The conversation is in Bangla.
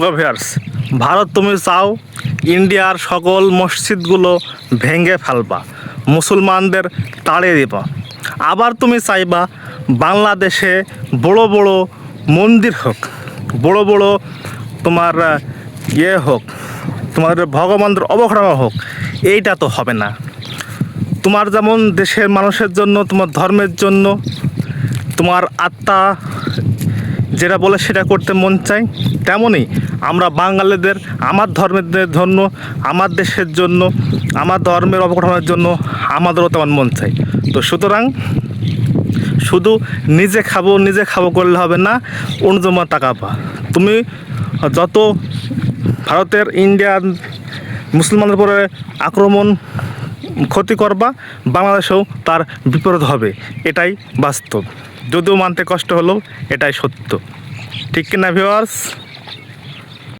ভিউয়ার্স, ভারত তুমি চাও ইন্ডিয়ার সকল মসজিদগুলো ভেঙে ফেলবা, মুসলমানদের তাড়িয়ে দিবা। আবার তুমি চাইবা বাংলাদেশে বড় বড় মন্দির হোক, বড় বড় তোমার হোক, তোমাদের ভগবানদের অবকাঠামো হোক। এইটা তো হবে না। তোমার যেমন দেশের মানুষের জন্য, তোমার ধর্মের জন্য, তোমার আত্মা যেটা বলে সেটা করতে মন চাই, তেমনই আমরা বাঙালিদের আমার ধর্মের জন্য, আমার দেশের জন্য, আমার ধর্মের অবকাঠামোর জন্য আমাদেরও তেমন মন চাই। তো সুতরাং শুধু নিজে খাবো করলে হবে না, অন্যজমা তাকাবা। তুমি যত ভারতের ইন্ডিয়ান মুসলমানদের উপরে আক্রমণ ক্ষতি করবা, বাংলাদেশেও তার বিপরীত হবে। এটাই বাস্তব, যদিও মানতে কষ্ট হলেও এটাই সত্য। ঠিক কিনা ভিউয়ার্স?